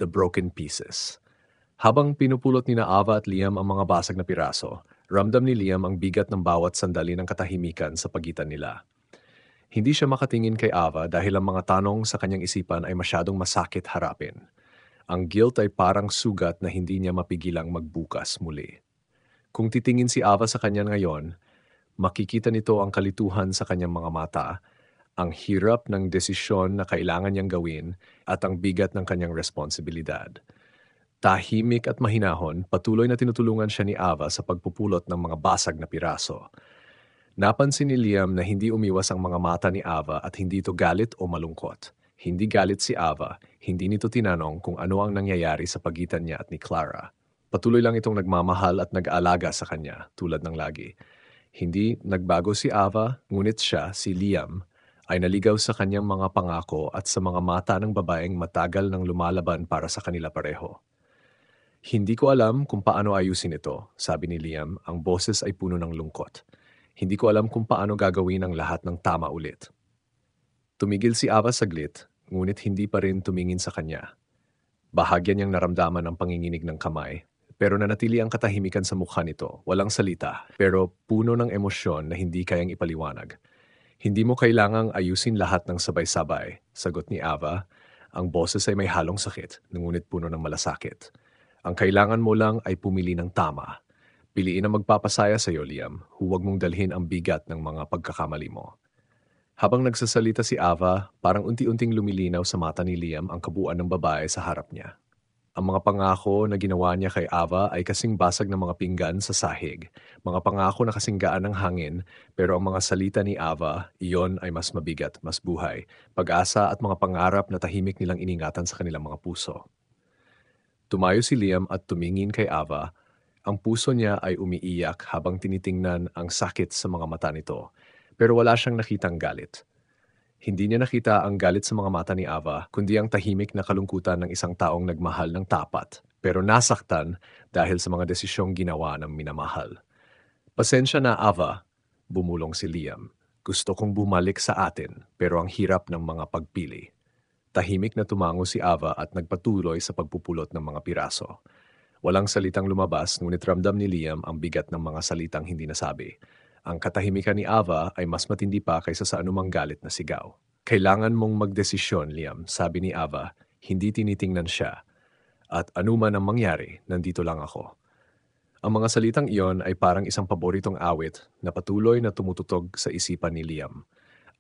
The Broken Pieces. Habang pinupulot ni na Ava at Liam ang mga basag na piraso, ramdam ni Liam ang bigat ng bawat sandali ng katahimikan sa pagitan nila. Hindi siya makatingin kay Ava dahil ang mga tanong sa kanyang isipan ay masyadong masakit harapin. Ang guilt ay parang sugat na hindi niya mapigilang magbukas muli. Kung titingin si Ava sa kanya ngayon, makikita nito ang kalituhan sa kanyang mga mata, ang hirap ng desisyon na kailangan niyang gawin at ang bigat ng kanyang responsibilidad. Tahimik at mahinahon, patuloy na tinutulungan siya ni Ava sa pagpupulot ng mga basag na piraso. Napansin ni Liam na hindi umiwas ang mga mata ni Ava at hindi ito galit o malungkot. Hindi galit si Ava, hindi nito tinanong kung ano ang nangyayari sa pagitan niya at ni Clara. Patuloy lang itong nagmamahal at nag-aalaga sa kanya, tulad ng lagi. Hindi nagbago si Ava, ngunit siya, si Liam, ay naligaw sa kanyang mga pangako at sa mga mata ng babaeng matagal nang lumalaban para sa kanila pareho. Hindi ko alam kung paano ayusin ito, sabi ni Liam, ang boses ay puno ng lungkot. Hindi ko alam kung paano gagawin ang lahat ng tama ulit. Tumigil si Ava saglit, ngunit hindi pa rin tumingin sa kanya. Bahagya niyang naramdaman ang panginginig ng kamay, pero nanatili ang katahimikan sa mukha nito, walang salita, pero puno ng emosyon na hindi kayang ipaliwanag. Hindi mo kailangang ayusin lahat ng sabay-sabay, sagot ni Ava. Ang boses ay may halong sakit, ngunit puno ng malasakit. Ang kailangan mo lang ay pumili ng tama. Piliin ang magpapasaya sa iyo, Liam. Huwag mong dalhin ang bigat ng mga pagkakamali mo. Habang nagsasalita si Ava, parang unti-unting lumilinaw sa mata ni Liam ang kabuuan ng babae sa harap niya. Ang mga pangako na ginawa niya kay Ava ay kasing basag ng mga pinggan sa sahig. Mga pangako na kasing gaan ng hangin, pero ang mga salita ni Ava, iyon ay mas mabigat, mas buhay. Pag-asa at mga pangarap na tahimik nilang iningatan sa kanilang mga puso. Tumayo si Liam at tumingin kay Ava. Ang puso niya ay umiiyak habang tinitingnan ang sakit sa mga mata nito, pero wala siyang nakitang galit. Hindi niya nakita ang galit sa mga mata ni Ava, kundi ang tahimik na kalungkutan ng isang taong nagmahal ng tapat, pero nasaktan dahil sa mga desisyong ginawa ng minamahal. Pasensya na, Ava, bumulong si Liam. Gusto kong bumalik sa atin, pero ang hirap ng mga pagpili. Tahimik na tumango si Ava at nagpatuloy sa pagpupulot ng mga piraso. Walang salitang lumabas, ngunit ramdam ni Liam ang bigat ng mga salitang hindi nasabi. Ang katahimikan ni Ava ay mas matindi pa kaysa sa anumang galit na sigaw. Kailangan mong magdesisyon, Liam, sabi ni Ava. Hindi tinitingnan siya. At anuman ang mangyari, nandito lang ako. Ang mga salitang iyon ay parang isang paboritong awit na patuloy na tumututog sa isipan ni Liam.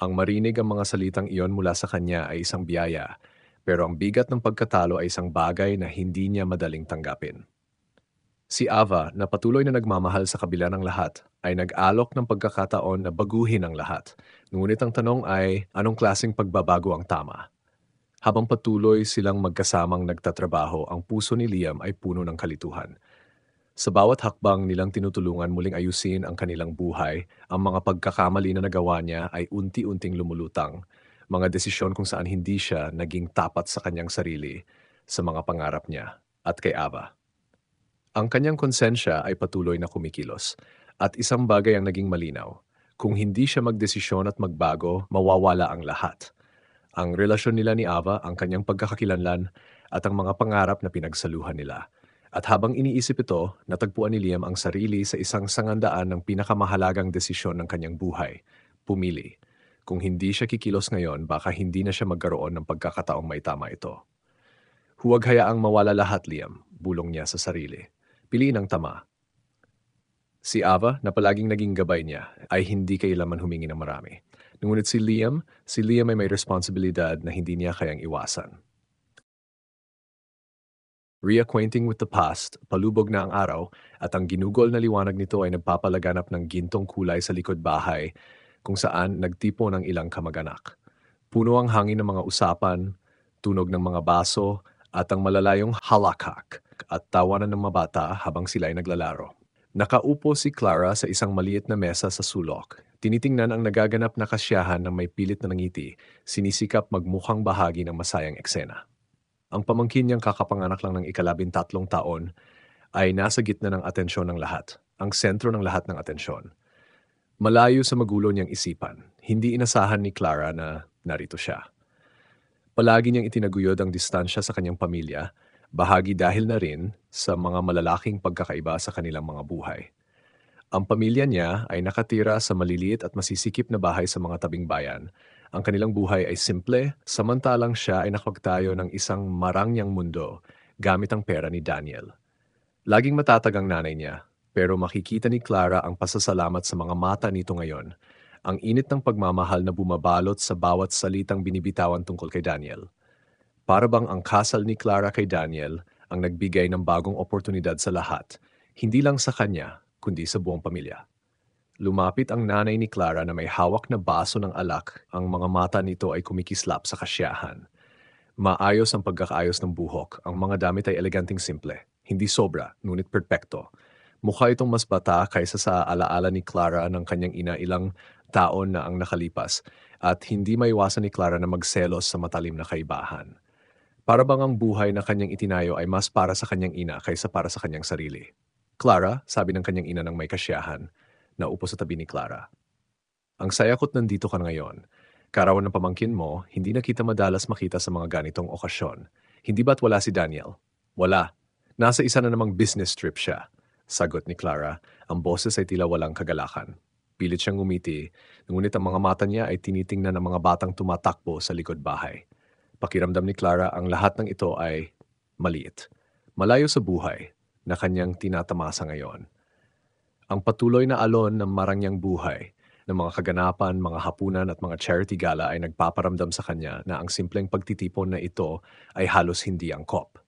Ang marinig ang mga salitang iyon mula sa kanya ay isang biyaya, pero ang bigat ng pagkatalo ay isang bagay na hindi niya madaling tanggapin. Si Ava, na patuloy na nagmamahal sa kabila ng lahat, ay nag-alok ng pagkakataon na baguhin ang lahat. Ngunit ang tanong ay, anong klaseng pagbabago ang tama? Habang patuloy silang magkasamang nagtatrabaho, ang puso ni Liam ay puno ng kalituhan. Sa bawat hakbang nilang tinutulungan muling ayusin ang kanilang buhay, ang mga pagkakamali na nagawa niya ay unti-unting lumulutang. Mga desisyon kung saan hindi siya naging tapat sa kanyang sarili, sa mga pangarap niya, at kay Ava. Ang kanyang konsensya ay patuloy na kumikilos, at isang bagay ang naging malinaw. Kung hindi siya magdesisyon at magbago, mawawala ang lahat. Ang relasyon nila ni Ava, ang kanyang pagkakakilanlan, at ang mga pangarap na pinagsaluhan nila. At habang iniisip ito, natagpuan ni Liam ang sarili sa isang sangandaan ng pinakamahalagang desisyon ng kanyang buhay. Pumili. Kung hindi siya kikilos ngayon, baka hindi na siya magkaroon ng pagkakataong may tama ito. Huwag hayaang mawala lahat, Liam, bulong niya sa sarili. Piliin ang tama. Si Ava, na palaging naging gabay niya, ay hindi kailanman humingi ng marami. Ngunit si Liam ay may responsibilidad na hindi niya kayang iwasan. Reacquainting with the past, palubog na ang araw at ang ginugol na liwanag nito ay nagpapalaganap ng gintong kulay sa likod bahay kung saan nagtipo ng ilang kamag-anak. Puno ang hangin ng mga usapan, tunog ng mga baso at ang malalayong halakak at tawanan ng mga bata habang sila ay naglalaro. Nakaupo si Clara sa isang maliit na mesa sa sulok. Tinitingnan ang nagaganap na kasyahan ng may pilit na ngiti, sinisikap magmukhang bahagi ng masayang eksena. Ang pamangkin niyang kakapanganak lang ng ika-13 taon ay nasa gitna ng atensyon ng lahat, ang sentro ng lahat ng atensyon. Malayo sa magulo niyang isipan, hindi inasahan ni Clara na narito siya. Palagi niyang itinaguyod ang distansya sa kanyang pamilya, Bahagi dahil na rin sa mga malalaking pagkakaiba sa kanilang mga buhay. Ang pamilya niya ay nakatira sa maliliit at masisikip na bahay sa mga tabing bayan. Ang kanilang buhay ay simple, samantalang siya ay nakapagtayo ng isang marangyang mundo gamit ang pera ni Daniel. Laging matatag ang nanay niya, pero makikita ni Clara ang pasasalamat sa mga mata nito ngayon. Ang init ng pagmamahal na bumabalot sa bawat salitang binibitawan tungkol kay Daniel. Para bang ang kasal ni Clara kay Daniel ang nagbigay ng bagong oportunidad sa lahat, hindi lang sa kanya, kundi sa buong pamilya. Lumapit ang nanay ni Clara na may hawak na baso ng alak. Ang mga mata nito ay kumikislap sa kasiyahan. Maayos ang pagkakaayos ng buhok. Ang mga damit ay eleganteng simple. Hindi sobra, ngunit perpekto. Mukha itong mas bata kaysa sa alaala ni Clara ng kanyang ina ilang taon na ang nakalipas at hindi maiwasan ni Clara na magselos sa matalim na kaibahan. Para bang ang buhay na kanyang itinayo ay mas para sa kanyang ina kaysa para sa kanyang sarili. Clara, sabi ng kanyang ina ng may kasiyahan, naupo sa tabi ni Clara. Ang saya ko't nandito ka ngayon. Karawan ng pamangkin mo, hindi na kita madalas makita sa mga ganitong okasyon. Hindi ba't wala si Daniel? Wala. Nasa isa na namang business trip siya. Sagot ni Clara, ang boses ay tila walang kagalakan. Pilit siyang ngumiti, ngunit ang mga mata niya ay tinitingnan ng mga batang tumatakbo sa likod bahay. Pakiramdam ni Clara ang lahat ng ito ay maliit. Malayo sa buhay na kanyang tinatamasa ngayon. Ang patuloy na alon ng marangyang buhay ng mga kaganapan, mga hapunan at mga charity gala ay nagpaparamdam sa kanya na ang simpleng pagtitipon na ito ay halos hindi angkop.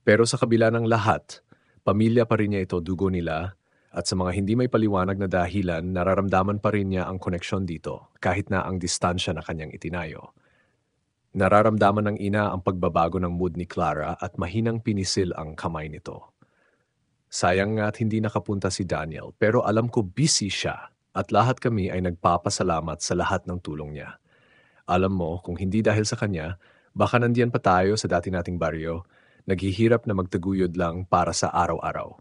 Pero sa kabila ng lahat, pamilya pa rin niya ito, dugo nila, at sa mga hindi may paliwanag na dahilan, nararamdaman pa rin niya ang koneksyon dito kahit na ang distansya na kanyang itinayo. Nararamdaman ng ina ang pagbabago ng mood ni Clara at mahinang pinisil ang kamay nito. Sayang nga at hindi nakapunta si Daniel, pero alam ko busy siya at lahat kami ay nagpapasalamat sa lahat ng tulong niya. Alam mo, kung hindi dahil sa kanya, baka nandiyan pa tayo sa dati nating baryo, naghihirap na magtaguyod lang para sa araw-araw.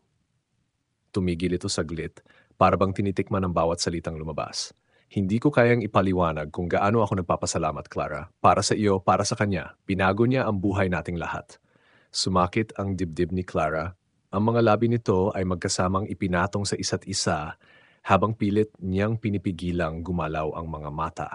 Tumigil ito saglit, para bang tinitikman ng bawat salitang lumabas. Hindi ko kayang ipaliwanag kung gaano ako nagpapasalamat, Clara. Para sa iyo, para sa kanya, binago niya ang buhay nating lahat. Sumakit ang dibdib ni Clara. Ang mga labi nito ay magkasamang ipinatong sa isa't isa habang pilit niyang pinipigilang gumalaw ang mga mata.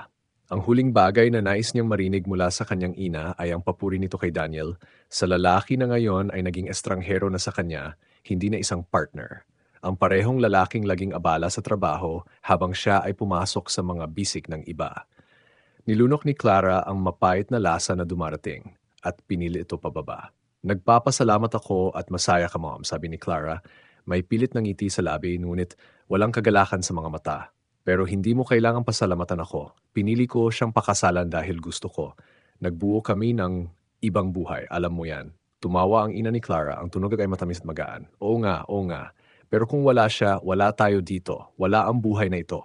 Ang huling bagay na nais niyang marinig mula sa kanyang ina ay ang papuri nito kay Daniel sa lalaki na ngayon ay naging estranghero na sa kanya, hindi na isang partner. Ang parehong lalaking laging abala sa trabaho habang siya ay pumasok sa mga bisig ng iba. Nilunok ni Clara ang mapait na lasa na dumarating at pinili ito pababa. Nagpapasalamat ako at masaya ka, Mom, sabi ni Clara. May pilit ng ngiti sa labi ngunit walang kagalakan sa mga mata. Pero hindi mo kailangang pasalamatan ako. Pinili ko siyang pakasalan dahil gusto ko. Nagbuo kami ng ibang buhay, alam mo yan. Tumawa ang ina ni Clara, ang tunog ay matamis at magaan. Oo nga, oo nga. Pero kung wala siya, wala tayo dito. Wala ang buhay na ito.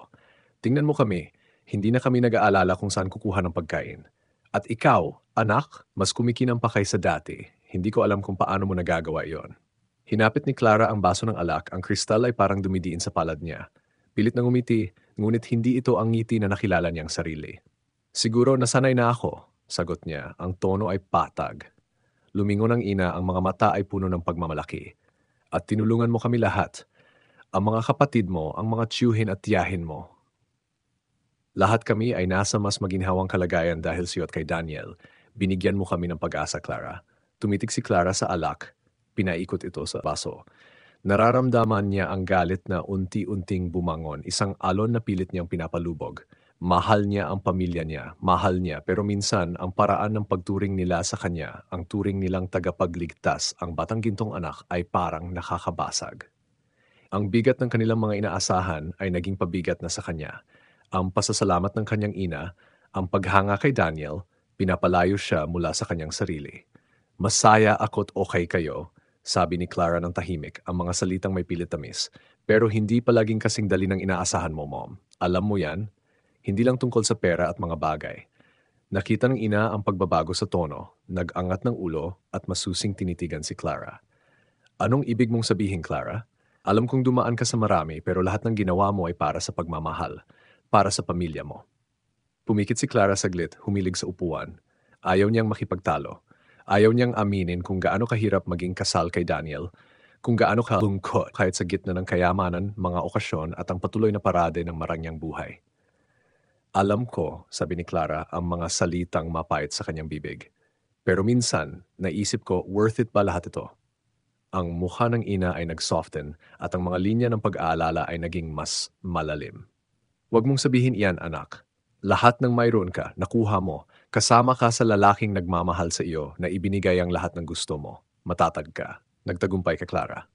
Tingnan mo kami, hindi na kami nag-aalala kung saan kukuha ng pagkain. At ikaw, anak, mas kumikinang pa kaysa dati. Hindi ko alam kung paano mo nagagawa iyon. Hinapit ni Clara ang baso ng alak, ang kristal ay parang dumidiin sa palad niya. Pilit na ngumiti, ngunit hindi ito ang ngiti na nakilala niyang sarili. Siguro nasanay na ako, sagot niya, ang tono ay patag. Lumingon ang ina, ang mga mata ay puno ng pagmamalaki. At tinulungan mo kami lahat. Ang mga kapatid mo, ang mga tiyuhin at tiyahin mo. Lahat kami ay nasa mas maginhawang kalagayan dahil sa iyo at kay Daniel. Binigyan mo kami ng pag-asa, Clara. Tumitig si Clara sa alak. Pinaikot ito sa baso. Nararamdaman niya ang galit na unti-unting bumangon, isang alon na pilit niyang pinapalubog. Mahal niya ang pamilya niya, mahal niya, pero minsan ang paraan ng pagturing nila sa kanya, ang turing nilang tagapagligtas, ang batang gintong anak ay parang nakakabasag. Ang bigat ng kanilang mga inaasahan ay naging pabigat na sa kanya. Ang pasasalamat ng kanyang ina, ang paghanga kay Daniel, pinapalayo siya mula sa kanyang sarili. Masaya ako't okay kayo, sabi ni Clara ng tahimik, ang mga salitang may pilit tamis. Pero hindi palaging kasing dali ng inaasahan mo, Mom. Alam mo yan? Hindi lang tungkol sa pera at mga bagay. Nakita ng ina ang pagbabago sa tono, nag-angat ng ulo at masusing tinitigan si Clara. Anong ibig mong sabihin, Clara? Alam kong dumaan ka sa marami pero lahat ng ginawa mo ay para sa pagmamahal, para sa pamilya mo. Pumikit si Clara saglit, humilig sa upuan. Ayaw niyang makipagtalo. Ayaw niyang aminin kung gaano kahirap maging kasal kay Daniel, kung gaano kalungkot kahit sa gitna ng kayamanan, mga okasyon at ang patuloy na parade ng marangyang buhay. Alam ko, sabi ni Clara, ang mga salitang mapait sa kanyang bibig. Pero minsan, naisip ko, worth it ba lahat ito? Ang mukha ng ina ay nag-soften at ang mga linya ng pag-aalala ay naging mas malalim. Huwag mong sabihin iyan, anak. Lahat ng mayroon ka, nakuha mo, kasama ka sa lalaking nagmamahal sa iyo na ibinigay ang lahat ng gusto mo. Matatag ka. Nagtagumpay ka, Clara.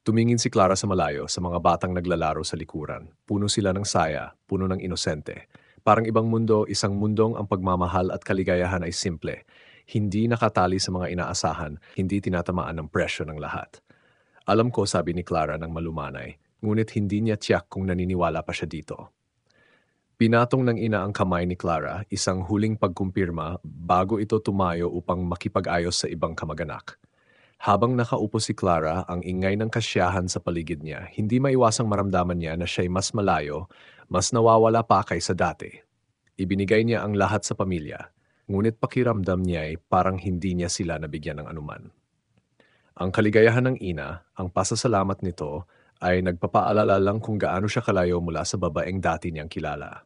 Tumingin si Clara sa malayo sa mga batang naglalaro sa likuran. Puno sila ng saya, puno ng inosente. Parang ibang mundo, isang mundong ang pagmamahal at kaligayahan ay simple. Hindi nakatali sa mga inaasahan, hindi tinatamaan ng presyo ng lahat. Alam ko, sabi ni Clara ng malumanay, ngunit hindi niya tiyak kung naniniwala pa siya dito. Pinatong ng ina ang kamay ni Clara, isang huling pagkumpirma bago ito tumayo upang makipag-ayos sa ibang kamag-anak. Habang nakaupo si Clara, ang ingay ng kasiyahan sa paligid niya, hindi maiwasang maramdaman niya na siya'y mas malayo, mas nawawala pa kaysa dati. Ibinigay niya ang lahat sa pamilya, ngunit pakiramdam niya ay parang hindi niya sila nabigyan ng anuman. Ang kaligayahan ng ina, ang pasasalamat nito, ay nagpapaalala lang kung gaano siya kalayo mula sa babaeng dati niyang kilala.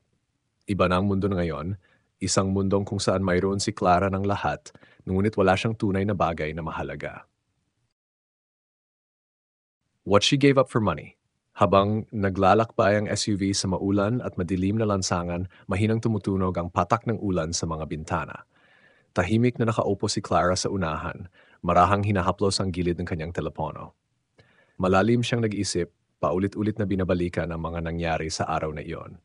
Iba na ang mundo na ngayon, isang mundong kung saan mayroon si Clara ng lahat, ngunit wala siyang tunay na bagay na mahalaga. What she gave up for money. Habang naglalakbay ang SUV sa maulan at madilim na lansangan, mahinang tumutunog ang patak ng ulan sa mga bintana. Tahimik na nakaupo si Clara sa unahan, marahang hinahaplos ang gilid ng kanyang telepono. Malalim siyang nag-isip, paulit-ulit na binabalikan ang mga nangyari sa araw na iyon.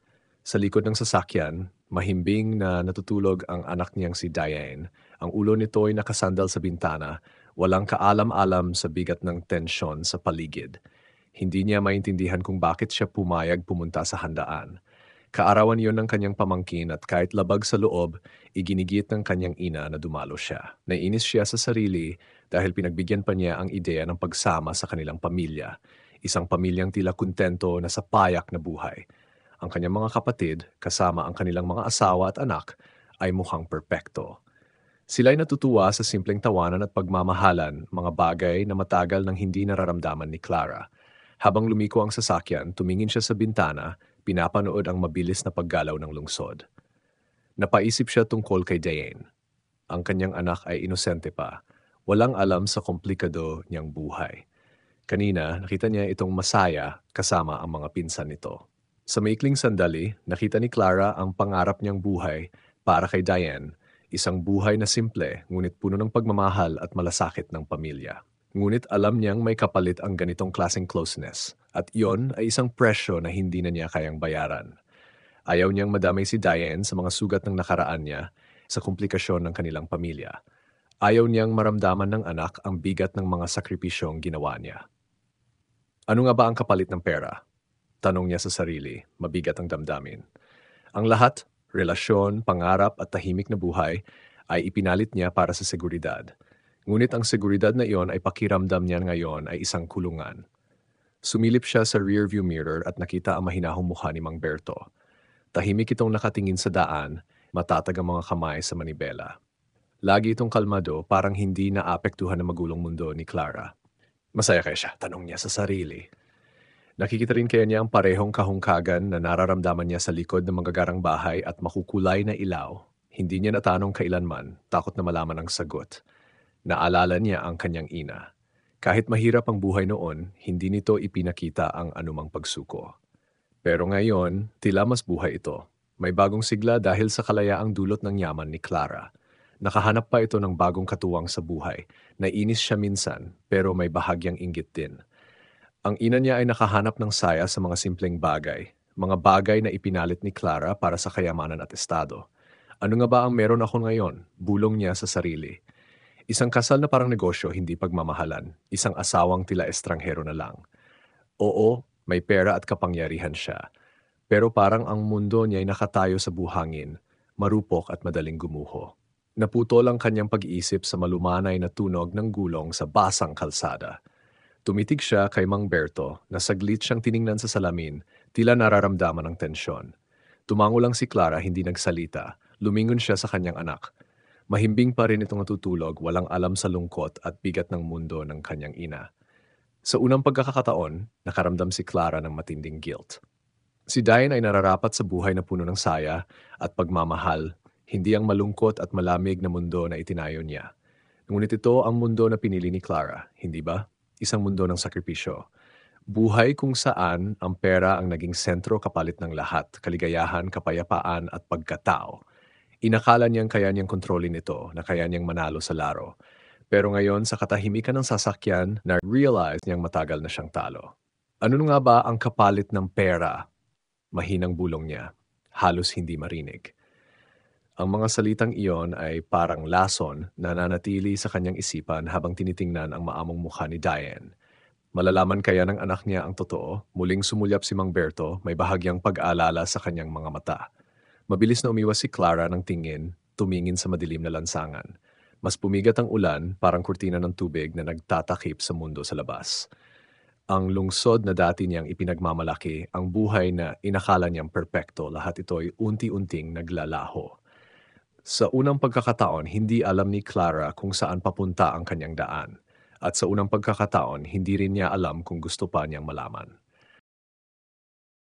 Sa likod ng sasakyan, mahimbing na natutulog ang anak niyang si Diane. Ang ulo nito ay nakasandal sa bintana, walang kaalam-alam sa bigat ng tensyon sa paligid. Hindi niya maintindihan kung bakit siya pumayag pumunta sa handaan. Kaarawan iyon ng kanyang pamangkin at kahit labag sa loob, iginigit ng kanyang ina na dumalo siya. Naiinis siya sa sarili dahil pinagbigyan pa niya ang ideya ng pagsama sa kanilang pamilya. Isang pamilyang tila kontento na sa payak na buhay. Ang kanyang mga kapatid, kasama ang kanilang mga asawa at anak, ay mukhang perpekto. Sila'y natutuwa sa simpleng tawanan at pagmamahalan, mga bagay na matagal nang hindi nararamdaman ni Clara. Habang lumiko ang sasakyan, tumingin siya sa bintana, pinapanood ang mabilis na paggalaw ng lungsod. Napaisip siya tungkol kay Diane. Ang kanyang anak ay inosente pa, walang alam sa komplikado niyang buhay. Kanina, nakita niya itong masaya kasama ang mga pinsan nito. Sa maikling sandali, nakita ni Clara ang pangarap niyang buhay para kay Diane, isang buhay na simple ngunit puno ng pagmamahal at malasakit ng pamilya. Ngunit alam niyang may kapalit ang ganitong klaseng closeness at iyon ay isang presyo na hindi na niya kayang bayaran. Ayaw niyang madamay si Diane sa mga sugat ng nakaraan niya sa komplikasyon ng kanilang pamilya. Ayaw niyang maramdaman ng anak ang bigat ng mga sakripisyong ginawa niya. Ano nga ba ang kapalit ng pera? Tanong niya sa sarili, mabigat ang damdamin. Ang lahat, relasyon, pangarap at tahimik na buhay, ay ipinalit niya para sa seguridad. Ngunit ang seguridad na iyon ay pakiramdam niya ngayon ay isang kulungan. Sumilip siya sa rearview mirror at nakita ang mahinahong mukha ni Mang Berto. Tahimik itong nakatingin sa daan, matatag ang mga kamay sa manibela. Lagi itong kalmado, parang hindi naapektuhan ng magulong mundo ni Clara. Masaya kaya siya, tanong niya sa sarili. Nakikita rin kaya niya ang parehong kahungkagan na nararamdaman niya sa likod ng magagarang bahay at makukulay na ilaw. Hindi niya natanong kailanman, takot na malaman ang sagot. Naalala niya ang kanyang ina. Kahit mahirap ang buhay noon, hindi nito ipinakita ang anumang pagsuko. Pero ngayon, tila mas buhay ito. May bagong sigla dahil sa kalayaang dulot ng yaman ni Clara. Nakahanap pa ito ng bagong katuwang sa buhay. Nainis siya minsan, pero may bahagyang inggit din. Ang ina niya ay nakahanap ng saya sa mga simpleng bagay, mga bagay na ipinalit ni Clara para sa kayamanan at estado. Ano nga ba ang meron ako ngayon? Bulong niya sa sarili. Isang kasal na parang negosyo, hindi pagmamahalan. Isang asawang tila estranghero na lang. Oo, may pera at kapangyarihan siya. Pero parang ang mundo niya ay nakatayo sa buhangin, marupok at madaling gumuho. Naputol ang kanyang pag-iisip sa malumanay na tunog ng gulong sa basang kalsada. Tumitig siya kay Mang Berto na saglit siyang tiningnan sa salamin, tila nararamdaman ng tensyon. Tumango lang si Clara, hindi nagsalita. Lumingon siya sa kanyang anak. Mahimbing pa rin itong natutulog, walang alam sa lungkot at bigat ng mundo ng kanyang ina. Sa unang pagkakataon, nakaramdam si Clara ng matinding guilt. Si Diane ay nararapat sa buhay na puno ng saya at pagmamahal, hindi ang malungkot at malamig na mundo na itinayo niya. Ngunit ito ang mundo na pinili ni Clara, hindi ba? Isang mundo ng sakripisyo. Buhay kung saan ang pera ang naging sentro kapalit ng lahat, kaligayahan, kapayapaan at pagkatao. Inakala niyang kaya niyang kontrolin ito, na kaya niyang manalo sa laro. Pero ngayon sa katahimikan ng sasakyan, na-realize niyang matagal na siyang talo. Ano nga ba ang kapalit ng pera? Mahinang bulong niya, halos hindi marinig. Ang mga salitang iyon ay parang lason na nanatili sa kanyang isipan habang tinitingnan ang maamong mukha ni Diane. Malalaman kaya ng anak niya ang totoo? Muling sumulyap si Mang Berto, may bahagyang pag-aalala sa kanyang mga mata. Mabilis na umiwas si Clara ng tingin, tumingin sa madilim na lansangan. Mas pumigat ang ulan, parang kurtina ng tubig na nagtatakip sa mundo sa labas. Ang lungsod na dati niyang ipinagmamalaki, ang buhay na inakala niyang perpekto, lahat ito'y unti-unting naglalaho. Sa unang pagkakataon, hindi alam ni Clara kung saan papunta ang kanyang daan. At sa unang pagkakataon, hindi rin niya alam kung gusto pa niyang malaman.